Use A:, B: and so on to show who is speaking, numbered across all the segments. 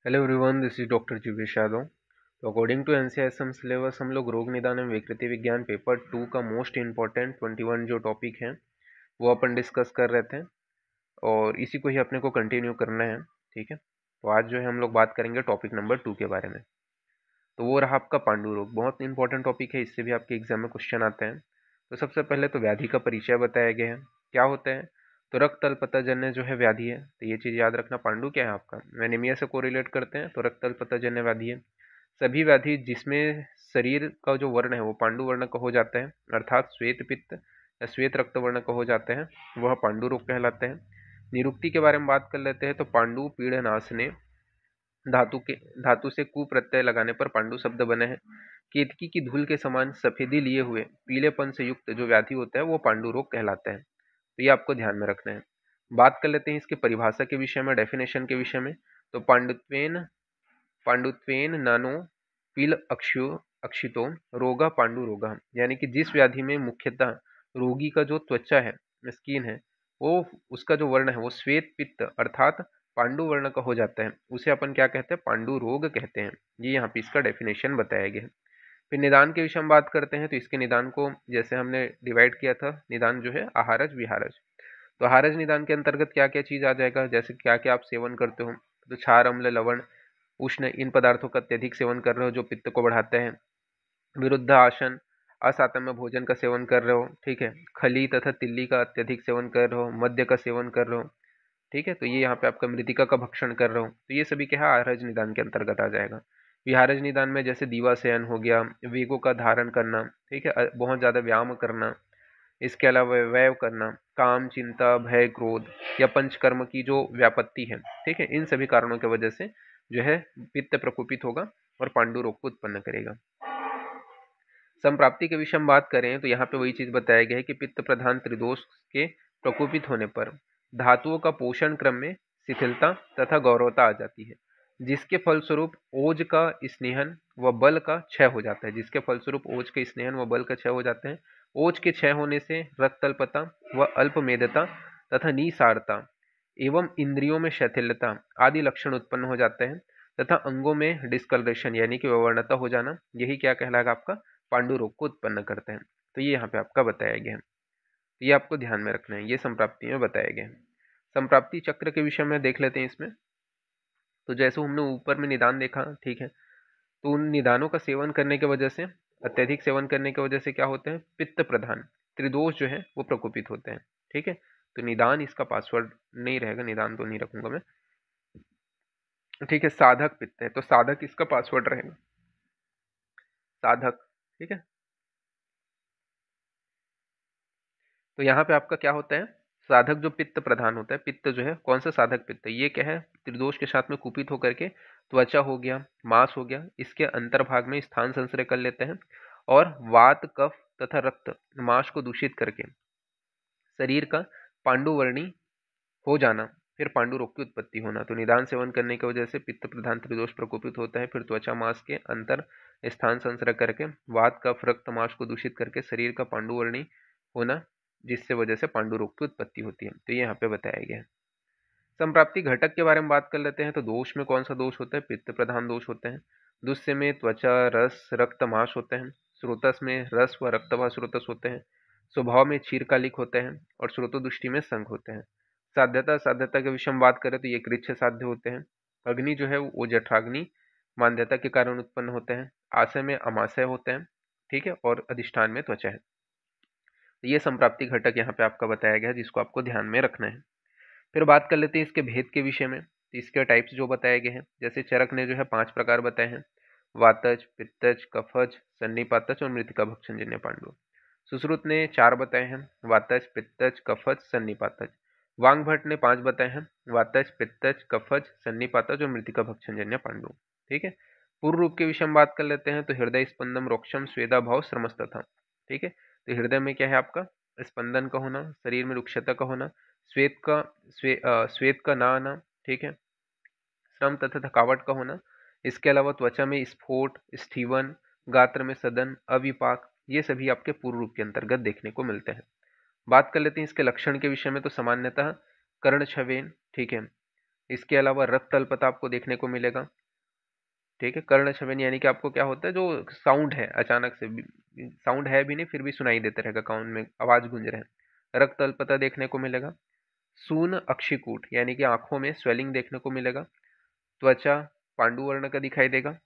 A: Hello everyone, this is doctor Jeevesh Yadav. तो according to NCISM syllabus हम लोग रोग निदान एवं विकृति विज्ञान पेपर 2 का मोस्ट इंपॉर्टेंट 21 जो टॉपिक है वो अपन डिस्कस कर रहे थे और इसी को ही अपने को कंटिन्यू करना है। ठीक है, तो आज जो है हम लोग बात करेंगे टॉपिक नंबर 2 के बारे में। तो वो रहा आपका पांडु रोग। बहुत इंपॉर्टेंट टॉपिक है, इससे भी आपके एग्जाम में क्वेश्चन आते हैं। तो सबसे पहले तो व्याधि का परिचय बताया गया है, क्या होता है। तो रक्त अल्पताजन्य जो है व्याधि है, तो ये चीज़ याद रखना। पांडु क्या है आपका, एनीमिया से कोरिलेट करते हैं, तो रक्त अल्पताजन्य व्याधि है। सभी व्याधि जिसमें शरीर का जो वर्ण है वो पांडु वर्ण का हो जाता है, अर्थात श्वेत पित्त या श्वेत रक्त वर्ण का हो जाता है, वह पांडु रोग कहलाते हैं। निरुक्ति के बारे में बात कर लेते हैं। तो पांडु पीड़नाशने धातु से कु प्रत्यय लगाने पर पांडु शब्द बने हैं। केतकी की धूल के समान सफेदी लिए हुए पीलेपन से युक्त जो व्याधि होता है वो पांडु रोग कहलाता है। तो ये आपको ध्यान में रखना है। बात कर लेते हैं इसकी परिभाषा के विषय में, डेफिनेशन के विषय में। तो पांडुत्वेन नानो पील अक्षितो रोगा पांडु रोगा, यानी कि जिस व्याधि में मुख्यतः रोगी का जो त्वचा है, स्किन है, वो उसका जो वर्ण है वो श्वेत पित्त अर्थात पांडु वर्ण का हो जाता है, उसे अपन क्या कहते हैं, पांडु रोग कहते हैं। ये यहाँ पे इसका डेफिनेशन बताया गया है। फिर निदान के विषय में बात करते हैं। तो इसके निदान को जैसे हमने डिवाइड किया था, निदान जो है आहारज विहारज। तो आहारज निदान के अंतर्गत क्या क्या चीज आ जाएगा, जैसे क्या क्या आप सेवन करते हो। तो क्षार अम्ल लवण उष्ण इन पदार्थों का अत्यधिक सेवन कर रहे हो जो पित्त को बढ़ाते हैं। विरुद्ध आसन असातम्य भोजन का सेवन कर रहे हो, ठीक है। खली तथा तिल्ली का अत्यधिक सेवन कर रहे हो, मद्य का सेवन कर रहे हो, ठीक है। तो ये यहाँ पे आपका मृतिका का भक्षण कर रहे हो, तो ये सभी क्या है, आहारज निदान के अंतर्गत आ जाएगा। विहारज निदान में जैसे दीवा शयन हो गया, वेगों का धारण करना, ठीक है, बहुत ज्यादा व्यायाम करना, इसके अलावा व्यय करना, काम चिंता भय क्रोध या पंचकर्म की जो व्यापत्ति है, ठीक है, इन सभी कारणों की वजह से जो है पित्त प्रकोपित होगा और पांडु रोग को उत्पन्न करेगा। संप्राप्ति के विषय में बात करें तो यहाँ पे वही चीज बताया गया है कि पित्त प्रधान त्रिदोष के प्रकोपित होने पर धातुओं का पोषण क्रम में शिथिलता तथा गौरवता आ जाती है, जिसके फलस्वरूप ओज का स्नेहन व बल का क्षय हो जाता है। जिसके फलस्वरूप ओज के स्नेहन व बल का क्षय हो जाते हैं। ओज के क्षय होने से रक्तल्पता व अल्पमेधता तथा निसारता एवं इंद्रियों में शिथिलता आदि लक्षण उत्पन्न हो जाते हैं तथा अंगों में डिस्कलरेशन यानी कि विवर्णता हो जाना, यही क्या कहलाएगा, आपका पांडु रोग को उत्पन्न करते हैं। तो ये यहाँ पे आपका बताया गया है, तो ये आपको ध्यान में रखना है, ये संप्राप्ति में बताया गया है। संप्राप्ति चक्र के विषय में देख लेते हैं इसमें। तो जैसे हमने ऊपर में निदान देखा, ठीक है, तो उन निदानों का सेवन करने की वजह से, अत्यधिक सेवन करने की वजह से क्या होते हैं, पित्त प्रधान त्रिदोष जो है वो प्रकोपित होते हैं, ठीक है। तो निदान इसका पासवर्ड नहीं रहेगा, निदान तो नहीं रखूंगा मैं, ठीक है। साधक पित्त है तो साधक इसका पासवर्ड रहेगा, साधक, ठीक है। तो यहाँ पे आपका क्या होता है, साधक जो पित्त प्रधान होता है, पित्त जो है कौन सा साधक पित्त, ये क्या है, त्रिदोष के साथ में कुपित होकर के त्वचा हो गया, मांस हो गया, इसके अंतर्भाग में स्थान संश्रय कर लेते हैं और वात कफ तथा रक्त मांस को दूषित करके शरीर का पांडुवर्णी हो जाना, फिर पांडु रोग की उत्पत्ति होना। तो निदान सेवन करने की वजह से पित्त प्रधान त्रिदोष प्रकोपित होता है, फिर त्वचा मांस के अंतर स्थान संसर्ग करके वात कफ रक्त मांस को दूषित करके शरीर का पांडुवर्णी होना, जिससे वजह से पांडु रोग की उत्पत्ति होती है। तो ये यहाँ पे बताया गया है। संप्राप्ति घटक के बारे में बात कर लेते हैं। तो दोष में कौन सा दोष होता है, पित्त प्रधान दोष होते हैं। दुष्य में त्वचा रस रक्त मांस होते हैं। स्रोतस में रस व रक्त व स्रोतस होते हैं। स्वभाव में क्षीरकालिक होते हैं और स्रोतोदृष्टि में संघ होते हैं। साध्यता के विषय में बात करें तो ये कृच्छ साध्य होते हैं। अग्नि जो है वो जठराग्नि मान्यता के कारण उत्पन्न होते हैं। आशय में अमाशय होते हैं, ठीक है, और अधिष्ठान में त्वचा है। तो ये संप्राप्ति घटक यहाँ पे आपका बताया गया है, जिसको आपको ध्यान में रखना है। फिर बात कर लेते हैं इसके भेद के विषय में। तो इसके टाइप्स जो बताए गए हैं, जैसे चरक ने जो है 5 प्रकार बताए हैं, वातज पित्तज कफज सन्निपातज और मृतिका भक्षणजन्य पांडु। सुश्रुत ने 4 बताए हैं, वातज पित्तज कफज सन्निपातज। वांग भट्ट ने 5 बताए हैं, वातज पित्तज कफज सन्निपातज और मृतिका भक्षणजन्य पांडु, ठीक है। पूर्व रूप के विषय में बात कर लेते हैं। तो हृदय स्पंदम रोक्षम स्वेदा भाव श्रमस्तथा, ठीक है। तो हृदय में क्या है आपका, स्पंदन का होना, शरीर में रुक्षता का होना, श्वेत का ना आना, ठीक है, श्रम तथा थकावट का होना। इसके अलावा त्वचा में स्फोट स्ठीवन, गात्र में सदन अविपाक, ये सभी आपके पूर्व रूप के अंतर्गत देखने को मिलते हैं। बात कर लेते हैं इसके लक्षण के विषय में। तो सामान्यतः कर्ण छवेन, ठीक है, इसके अलावा रक्त अल्पता आपको देखने को मिलेगा। ठीक है, कर्ण छवन यानी कि आपको क्या होता है, जो साउंड है अचानक से, साउंड है भी नहीं फिर भी सुनाई देते रहेगा, कान में आवाज गूंज रहे हैं, रक्त अल्पता देखने को मिलेगा। सून अक्षिकूट यानी कि आंखों में स्वेलिंग देखने को मिलेगा। त्वचा पांडु वर्ण का दिखाई देगा।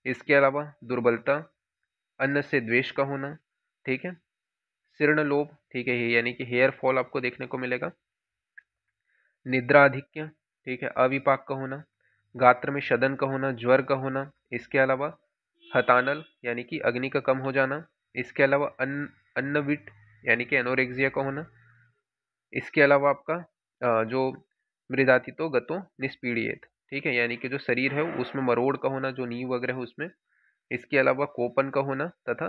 A: इसके अलावा दुर्बलता, अन्न से द्वेष का होना, ठीक है, शीर्ण लोभ, ठीक है, यानी कि हेयर फॉल आपको देखने को मिलेगा। निद्राधिक्य, ठीक है, अविपाक का होना, गात्र में शदन का होना, ज्वर का होना। इसके अलावा हतानल यानी कि अग्नि का कम हो जाना। इसके अलावा अन्नविट यानी कि एनोरेक्सिया का होना। इसके अलावा आपका जो मृदातितो गतो निष्पीड़ित, ठीक है, यानी कि जो शरीर है उसमें मरोड़ का होना, जो नींव वगैरह है उसमें। इसके अलावा कोपन का होना तथा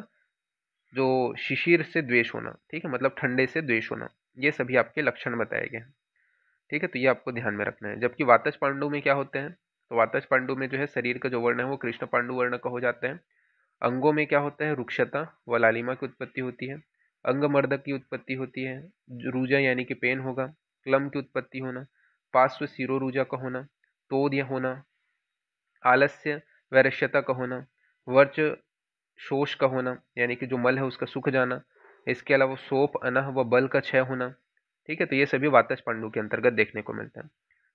A: जो शिशिर से द्वेष होना, ठीक है, मतलब ठंडे से द्वेष होना। ये सभी आपके लक्षण बताए गए हैं। ठीक है, तो ये आपको ध्यान में रखना है। जबकि वातज पांडु में क्या होते हैं, तो वातज पांडु में जो है शरीर का जो वर्ण है वो कृष्ण पांडु वर्ण का हो जाता है। अंगों में क्या होता है, रुक्षता व लालिमा की उत्पत्ति होती है, अंगमर्दक की उत्पत्ति होती है, रूजा यानी कि पेन होगा, क्लम की उत्पत्ति होना, पार्श्व शिरोरूजा का होना, तोद होना, आलस्य वैरश्यता का होना, वर्च शोष का होना यानी कि जो मल है उसका सूख जाना। इसके अलावा सोप अनह व बल का क्षय होना। ठीक है, तो ये सभी वातज पांडु के अंतर्गत देखने को मिलता है।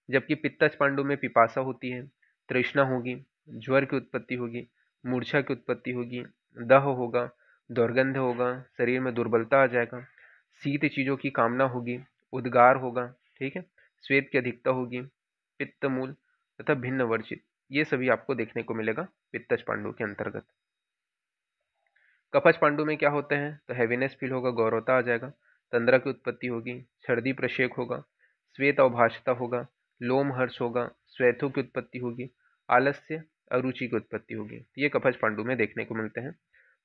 A: जबकि पित्तज पांडु में पिपासा होती है, तृष्णा होगी, ज्वर की उत्पत्ति होगी, मूर्छा की उत्पत्ति होगी, दह होगा, दुर्गंध होगा, शरीर में दुर्बलता आ जाएगा, शीत चीजों की कामना होगी, उद्गार होगा, ठीक है, श्वेत की अधिकता होगी, पित्त मूल तथा भिन्न वर्जित, ये सभी आपको देखने को मिलेगा पित्तज पांडु के अंतर्गत। कपच पांडु में क्या होते हैं, तो हैवीनेस फील होगा, गौरवता आ जाएगा, तंद्रा की उत्पत्ति होगी, सर्दी प्रशेक होगा, श्वेत अवभाषता होगा, लोम हर्ष होगा, श्वेथु की उत्पत्ति होगी, आलस्य अरुचि की उत्पत्ति होगी। ये कपच पांडु में देखने को मिलते हैं।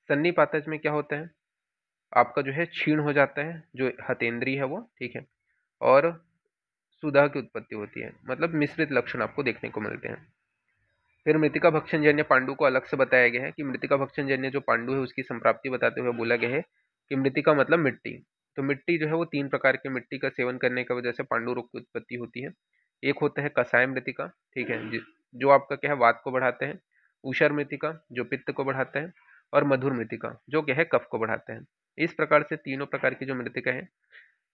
A: सन्निपातज में क्या होता है, आपका जो है क्षीण हो जाता है, जो हतेंद्री है वो, ठीक है, और सुधा की उत्पत्ति होती है, मतलब मिश्रित लक्षण आपको देखने को मिलते हैं। फिर मृतिका भक्षण जन्य पांडु को अलग से बताया गया है कि मृतिका भक्षण जन्य जो पांडु है उसकी संप्राप्ति बताते हुए बोला गया है कि मृतिका मतलब मिट्टी। तो मिट्टी जो है वो 3 प्रकार की मिट्टी का सेवन करने की वजह से पांडु रोग की उत्पत्ति होती है। एक होता है कसाय मृतिका, ठीक है, जो आपका क्या है वात को बढ़ाते हैं, ऊषर मृतिका जो पित्त को बढ़ाता है, और मधुर मृतिका जो क्या है कफ को बढ़ाते हैं। इस प्रकार से तीनों प्रकार की जो मृतिका है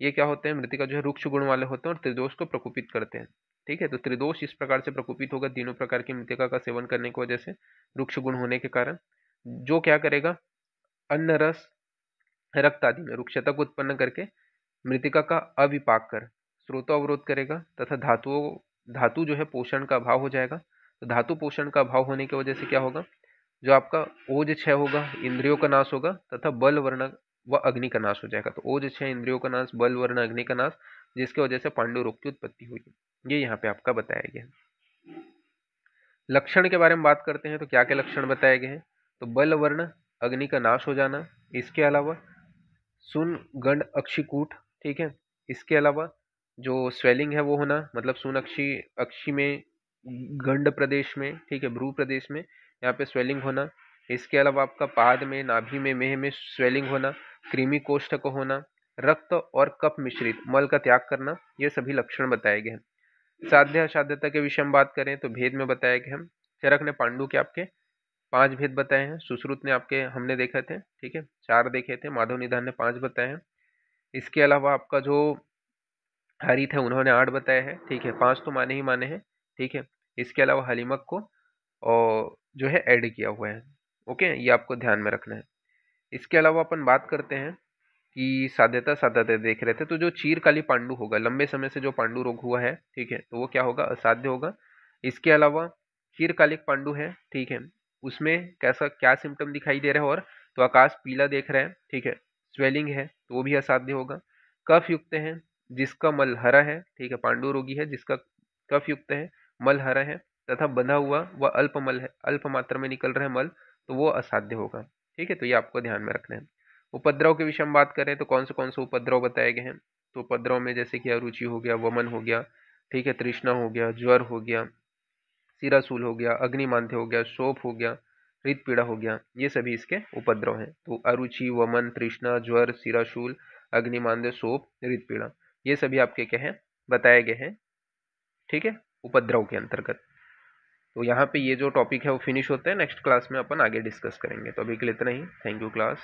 A: ये क्या होते हैं, मृतिका जो है रुक्ष गुण वाले होते हैं और त्रिदोष को प्रकोपित करते हैं। ठीक है, तो त्रिदोष इस प्रकार से प्रकोपित होगा तीनों प्रकार की मृतिका का सेवन करने की वजह से, रुक्ष गुण होने के कारण, जो क्या करेगा, अन्न रस रक्त आदि में रुक्षता को उत्पन्न करके मृतिका का अविपाक कर स्रोतावरोध करेगा तथा धातु जो है पोषण का अभाव हो जाएगा। तो धातु पोषण का अभाव होने की वजह से क्या होगा, जो आपका ओज क्षय होगा, इंद्रियों का नाश होगा तथा बल वर्ण व अग्नि का नाश हो जाएगा। तो ओज क्षय, इंद्रियों का नाश, बल वर्ण अग्नि का नाश, जिसकी वजह से पांडु रोग की उत्पत्ति हुई। ये यहाँ पे आपका बताया गया है। लक्षण के बारे में बात करते हैं तो क्या क्या लक्षण बताए गए हैं, तो बल वर्ण अग्नि का नाश हो जाना, इसके अलावा सुन गंड अक्षिकूट, ठीक है, इसके अलावा जो स्वेलिंग है वो होना, मतलब सुन अक्षी में गंड प्रदेश में, ठीक है, भ्रू प्रदेश में यहाँ पे स्वेलिंग होना। इसके अलावा आपका पाद में, नाभि में, मेह में स्वेलिंग होना, कृमि कोष्ठ को होना, रक्त और कफ मिश्रित मल का त्याग करना, ये सभी लक्षण बताए गए हैं। साध्य असाध्यता के विषय में बात करें तो भेद में बताया गया हम, चरक ने पांडु के आपके 5 भेद बताए हैं, सुश्रुत ने आपके हमने देखे थे, ठीक है, 4 देखे थे, माधव निधान ने 5 बताए हैं। इसके अलावा आपका जो हरित है उन्होंने 8 बताए हैं, ठीक है, 5 तो माने ही माने हैं, ठीक है। इसके अलावा हलीमक को और जो है ऐड किया हुआ है। ओके, ये आपको ध्यान में रखना है। इसके अलावा अपन बात करते हैं कि साध्यता साध्यता देख रहे थे, तो जो चीरकाली पांडु होगा, लंबे समय से जो पांडु रोग हुआ है, ठीक है, तो वो क्या होगा, असाध्य होगा। इसके अलावा चीरकालिक पांडु है, ठीक है, उसमें कैसा क्या सिम्टम दिखाई दे रहा है, और तो आकाश पीला देख रहे हैं, ठीक है, स्वेलिंग है, तो वो भी असाध्य होगा। कफ युक्त है, जिसका मल हरा है, ठीक है, पांडु रोगी है जिसका कफ युक्त है, मल हरा है तथा बंधा हुआ व अल्प मल है, अल्प मात्रा में निकल रहा है मल, तो वो असाध्य होगा। ठीक है, तो ये आपको ध्यान में रखना है। उपद्रव के विषय में बात करें तो कौन से उपद्रव बताए गए हैं, तो उपद्रव में जैसे कि अरुचि हो गया, वमन हो गया, ठीक है, तृष्णा हो गया, ज्वर हो गया, सिरासूल हो गया, अग्निमांद्य हो गया, शोफ हो गया, हृत पीड़ा हो गया, ये सभी इसके उपद्रव हैं। तो अरुचि, वमन, तृष्णा, ज्वर, सिराशूल, अग्निमांद्य, शोफ, हृत पीड़ा, ये सभी आपके क्या हैं, बताए गए हैं। ठीक है, उपद्रव के अंतर्गत। तो यहाँ पे ये जो टॉपिक है वो फिनिश होता है, नेक्स्ट क्लास में अपन आगे डिस्कस करेंगे। तो अभी के लिए इतना ही। Thank you class.